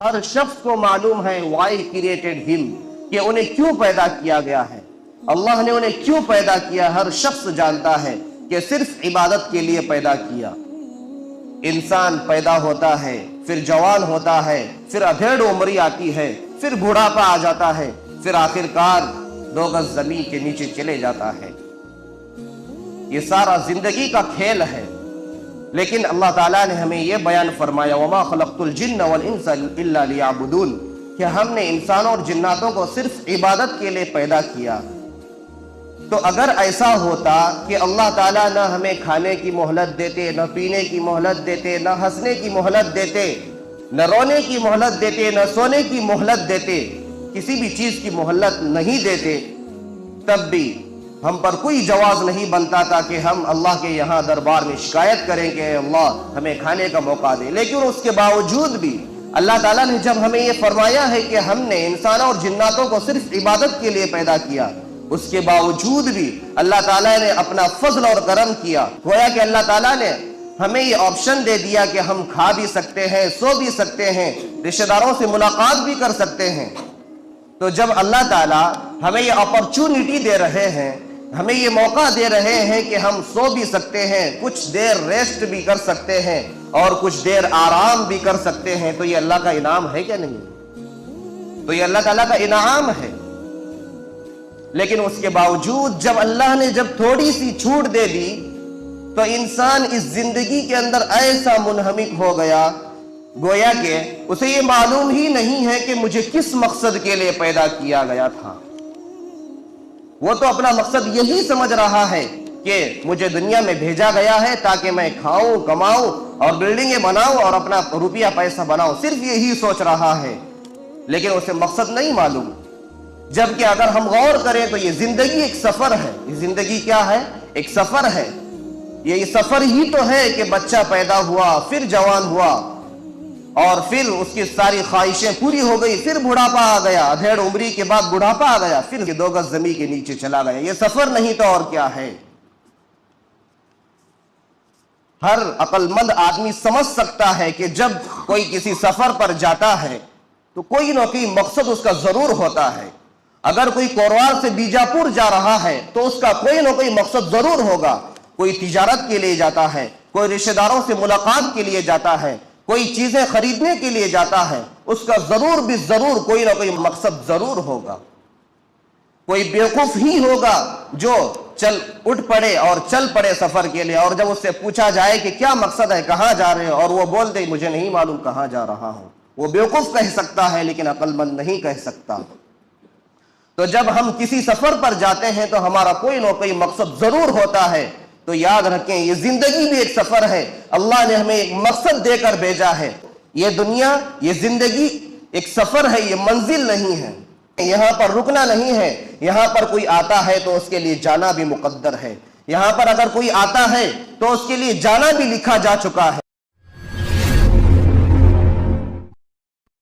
ہر شخص کو معلوم ہے why created him کہ انہیں کیوں پیدا کیا گیا ہے، اللہ نے انہیں کیوں پیدا کیا۔ ہر شخص جانتا ہے کہ صرف عبادت کے لیے پیدا کیا۔ انسان پیدا ہوتا ہے، پھر جوان ہوتا ہے، پھر ادھیڑ عمری آتی ہے، پھر بڑھاپا آ جاتا ہے، پھر آخرکار 2 گز زمین کے نیچے چلے جاتا ہے۔ یہ سارا زندگی کا کھیل ہے، لیکن اللہ تعالیٰ نے ہمیں یہ بیان فرمایا وَمَا خَلَقْتُ الْجِنَّ وَالْإِنسَ إِلَّا لِيَعْبُدُونَ کہ ہم نے انسانوں اور جناتوں کو صرف عبادت کے لیے پیدا کیا۔ تو اگر ایسا ہوتا کہ اللہ تعالیٰ نہ ہمیں کھانے کی مہلت دیتے، نہ پینے کی مہلت دیتے، نہ ہنسنے کی مہلت دیتے، نہ رونے کی مہلت دیتے، نہ سونے کی مہلت دیتے، کسی بھی چیز کی مہلت نہیں دیتے، تب بھی ہم پر کوئی جواز نہیں بنتا تھا کہ ہم اللہ کے یہاں دربار میں شکایت کریں کہ اے اللہ ہمیں کھانے کا موقع دے۔ لیکن اس کے باوجود بھی اللہ تعالیٰ نے جب ہمیں یہ فرمایا ہے کہ ہم نے انسانوں اور جناتوں کو صرف عبادت کے لیے پیدا کیا، اس کے باوجود بھی اللہ تعالیٰ نے اپنا فضل اور کرم کیا۔ گویا کہ اللہ تعالیٰ نے ہمیں یہ آپشن دے دیا کہ ہم کھا بھی سکتے ہیں، سو بھی سکتے ہیں، رشتہ داروں سے ملاقات بھی کر سکتے ہیں۔ تو جب اللہ تعالیٰ ہمیں یہ اپرچونٹی دے رہے ہیں، ہمیں یہ موقع دے رہے ہیں کہ ہم سو بھی سکتے ہیں، کچھ دیر ریسٹ بھی کر سکتے ہیں اور کچھ دیر آرام بھی کر سکتے ہیں، تو یہ اللہ کا انعام ہے کیا نہیں؟ تو یہ اللہ تعالیٰ کا انعام ہے۔ لیکن اس کے باوجود جب اللہ نے تھوڑی سی چھوٹ دے دی تو انسان اس زندگی کے اندر ایسا منہمک ہو گیا گویا کہ اسے یہ معلوم ہی نہیں ہے کہ مجھے کس مقصد کے لیے پیدا کیا گیا تھا۔ وہ تو اپنا مقصد یہی سمجھ رہا ہے کہ مجھے دنیا میں بھیجا گیا ہے تاکہ میں کھاؤں، کماؤں اور بلڈنگیں بناؤں اور اپنا روپیہ پیسہ بناؤں، صرف یہی سوچ رہا ہے، لیکن اسے مقصد نہیں معلوم۔ جبکہ اگر ہم غور کریں تو یہ زندگی ایک سفر ہے۔ یہ زندگی کیا ہے؟ ایک سفر ہے۔ یہ سفر ہی تو ہے کہ بچہ پیدا ہوا، پھر جوان ہوا، اور پھر اس کی ساری خواہشیں پوری ہو گئی، پھر بڑھاپا آ گیا، ادھیڑ عمری کے بعد بڑھاپا آ گیا، پھر 2 گز زمین کے نیچے چلا گیا۔ یہ سفر نہیں تو اور کیا ہے؟ ہر عقل مند آدمی سمجھ سکتا ہے کہ جب کوئی کسی سفر پر جاتا ہے تو کوئی نہ کوئی مقصد اس کا ضرور ہوتا ہے۔ اگر کوئی کوروار سے بیجاپور جا رہا ہے تو اس کا کوئی نہ کوئی مقصد ضرور ہوگا۔ کوئی تجارت کے لیے جاتا ہے، کوئی رشتہ داروں سے ملاقات کے لیے جاتا ہے، کوئی چیزیں خریدنے کے لیے جاتا ہے، اس کا ضرور بھی ضرور کوئی نہ کوئی مقصد ضرور ہوگا۔ کوئی بیوقوف ہی ہوگا جو اٹھ پڑے اور چل پڑے سفر کے لیے، اور جب اس سے پوچھا جائے کہ کیا مقصد ہے، کہاں جا رہے ہو، اور وہ بول دے مجھے نہیں معلوم کہاں جا رہا ہوں۔ وہ بیوقوف کہہ سکتا ہے لیکن عقل مند نہیں کہہ سکتا۔ تو جب ہم کسی سفر پر جاتے ہیں تو ہمارا کوئی نہ کوئی مقصد ضرور ہوتا ہے۔ تو یاد رکھیں یہ زندگی بھی ایک سفر ہے، اللہ نے ہمیں ایک مقصد دے کر بھیجا ہے۔ یہ دنیا، یہ زندگی ایک سفر ہے، یہ منزل نہیں ہے۔ یہاں پر رکنا نہیں ہے۔ یہاں پر کوئی آتا ہے تو اس کے لیے جانا بھی مقدر ہے۔ یہاں پر اگر کوئی آتا ہے تو اس کے لیے جانا بھی لکھا جا چکا ہے۔